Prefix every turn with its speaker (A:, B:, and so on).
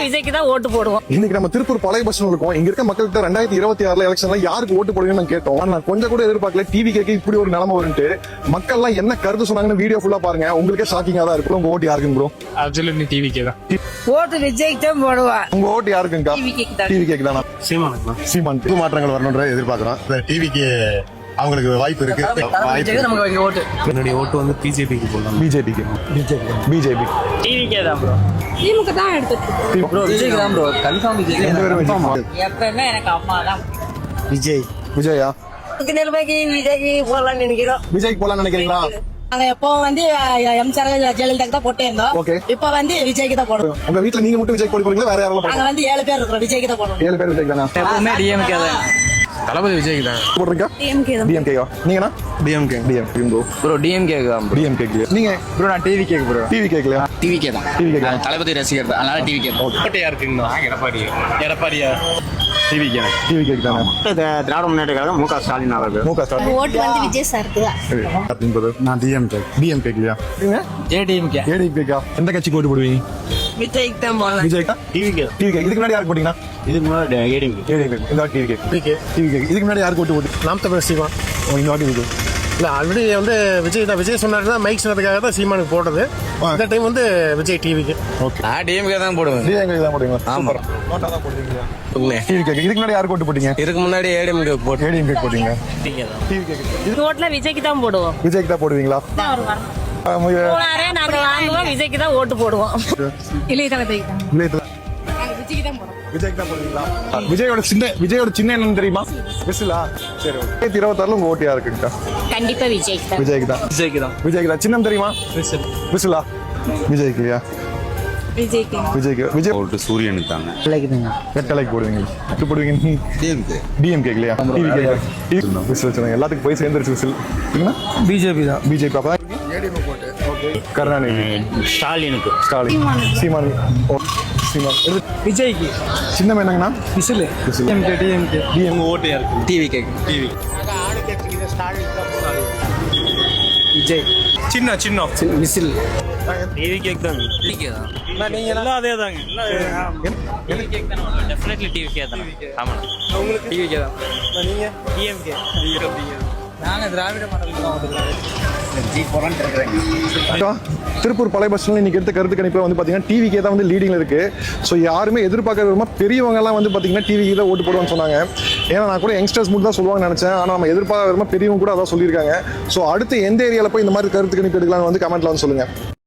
A: விஜய்க்கு தான் ஓட்டு போடுவோம்.
B: இன்னைக்கு நம்ம திருப்பூர் பழைய பஸ் இருக்கோம். இங்க இருக்க மக்கள்கிட்ட 2026 எலெக்ஷன்ல யாருக்கு ஓட்டு போடுவீங்கன்னு நான் கேட்டோம். நான் கொஞ்சம் கூட எதிர்பார்க்கல டிவி கேட்க இப்படி ஒரு நிலைமை வரும்ட்டு. மக்கள் எல்லாம் என்ன கருத்து சொன்னாங்கன்னு வீடியோ ஃபுல்லா பாருங்க. உங்களுக்கே ஷாக்கிங்கா தான் இருக்கும். உங்க ஓட்டு யாருக்குங்க ப்ரோ?
C: அப்சல்யூட்லி டிவி கே தான்.
A: ஓட்டு விஜய்க்கு தான் போடுவா.
B: உங்க ஓட்டு யாருக்குங்க? டிவி கேக்கு தானா? சீமான் மாற்றங்கள் வரணும்ன்ற எதிர்பார்க்கிறோம். டிவிக்கு அவங்களுக்கு வாய்ப்பு இருக்கு.
C: என்னுடைய ஓட்டு வந்து பிஜேபிக்கு போடலாம்.
B: பிஜேபி
C: டிவிக்கே தான் ப்ரோ.
A: திமுக தான் எடுத்துட்டு
C: ப்ரோ விஜய்க்கு தான் ப்ரோ. கன்ஃபார்ம் விஜய்.
A: எப்பவுமே எனக்கு அம்மா தான்.
B: விஜயா
A: நிலைமைக்கு விஜய்க்கு போடலாம்னு நினைக்கிறோம்.
B: விஜய்க்கு போலாம் நினைக்கிறீங்களா?
A: நாங்க எப்போ வந்து எம்ஜிஆர் ஜெயலலிதா தான் போட்டே இருந்தோம். இப்ப வந்து விஜய்க்கு தான் போடுவோம்.
B: உங்க வீட்டுல நீங்க மட்டும் விஜய் போடுவீங்களா? வேற யாரும்?
A: நாங்க வந்து 7 பேர் இருக்கிறோம். விஜய்க்கு தான் போடுவோம்.
B: 7 பேர் விஜய் தானா?
C: எப்பவுமே டிஎம்கே தான். தளபதி விஜய்க்கு தான்
B: போடுறீங்க. டிஎம்கேயா? நீங்கனா? டிஎம்கே
C: ப்ரோ. டிஎம்கே தான்.
B: டிஎம்கே. நீங்க?
C: ப்ரோ நான் டிவி கேக் ப்ரோ.
B: டிவி கேக்கலையா?
C: டிவிக்கே தான். தளபதி ரசிகர் தான். அதனால டிவி கேக்.
B: ஓகே
C: யாருக்குங்க? எடப்பாடியா? டிவி
B: கேக் தானே.
C: திராவிட முன்னேற்ற கழகம் முக ஸ்டாலின் அவர்கள்.
A: ஓட்டு வந்து விஜய் சாருக்கு தான்.
B: நான் டிஎம்கே இல்லையா? நீங்க? ஏடிஎம்கே. எந்த கட்சிக்கு ஓட்டு போடுவீங்க?
A: விஜய்க்கு தான் போடலாம்.
B: விஜய்க்கா? டிவி கே. இதுக்கு முன்னாடி யாருக்கு போட்டீங்கன்னா?
C: இதுக்கு முன்னாடி ஏடிஎம்கே.
B: இந்த டிவி கே. இதுக்கு முன்னாடி யாருக்கு ஓட்டு போட்டு?
D: நாம் தமிழர் சீமான்.
B: இந்த வாட்டி விஜய்
D: இல்லை, ஆல்ரெடி வந்து விஜய் தான். விஜய் சொன்னாருன்னா மைக் சொன்னதுக்காக தான் சீமானுக்கு போட்டது. இந்த டைம் வந்து விஜய் டிவிக்கு.
B: ஓகே.
C: நான் டிஎம்கே தான் போடுவேன்.
B: டிஎம்கே தான் போடுவீங்க.
C: ஆமா.
B: நோட்டா தான் போடுவீங்களா? TV K. இதுக்கு முன்னாடி யாருக்கு ஓட்டு போட்டீங்க?
C: இதுக்கு முன்னாடி ஏடிஎம்கே போட்டு.
B: ஏடிஎம்கே போட்டீங்க.
C: TV K.
A: இந்த ஓட்டுல விஜய்க்கு தான் போடுவோம்.
B: விஜய்க்கு தான் போடுவீங்களா?
A: நாங்க வாங்குவோம். விஜய்க்கு தான் ஓட்டு போடுவோம்.
B: விஜய்க்கு தான் போடுவீங்களா? விஜயோட சின்ன என்னன்னு தெரியுமா? விசிலா? சரி. 2026 உங்க ஓட்டு யாருக்குங்க?
A: கண்டிப்பா விஜய்க்கு தான்.
B: விஜய்க்கு தான். சின்னம் தெரியுமா? விசிலா? விஜய்க்குயா? விஜய்
E: ஓட்டு சூரியனுக்கு தாங்க.
B: வெட்டலைக்கு போடுவீங்க. எட்டு போடுவீங்க? டிஎம்கே இல்லையா? TV K. விசில் சொன்னாங்க. எல்லாத்துக்கும் போய் சேர்ந்துருச்சு விசில்.
C: பிஜேபி தான்.
B: பிஜேபி. அப்ப கருணாநிதி.
C: ஸ்டாலினுக்கு.
B: சீமான்.
D: விஜய்க்கு
B: சின்னம் என்னங்கண்ணா?
D: விசில்.
B: டிஎம்.
C: ஓட்டு யாருக்கு? டிவி கேக்.
D: விஜய். சின்ன விசில்.
C: டிவி கேக் தான்.
D: நீங்க எல்லாம் அதே தாங்க.
C: டிவி கேக் தான். டெஃபினெட்லி டிவி கேக் தான். ஆமா. உங்களுக்கு டிவி கேக் தான்.
D: நீங்க டிஎம்கே.
C: நாங்க திராவிட மாடலுக்கு தான் ஓட்டுறோம்.
B: திருப்பூர் பழைய பஸ் இன்னைக்கு எடுத்த கருத்து கணிப்புல வந்து பாத்தீங்கன்னா டிவிக்கே தான் வந்து லீடிங்ல இருக்கு. ஸோ யாருமே எதிர்பார்க்கற பெரியவங்க எல்லாம் வந்து பாத்தீங்கன்னா டிவிக்கு தான் ஓட்டு போடுவான்னு சொன்னாங்க. ஏன்னா நான் கூட யங்ஸ்டர்ஸ் மட்டும் தான் சொல்லுவாங்கன்னு நினைச்சேன். ஆனா நம்ம எதிர்பார்க்கற பெரியவங்க கூட அதான் சொல்லியிருக்காங்க. ஸோ அடுத்து எந்த ஏரியால போய் இந்த மாதிரி கருத்து கணிப்பு எடுக்கலாம்னு வந்து கமெண்ட்ல வந்து சொல்லுங்க.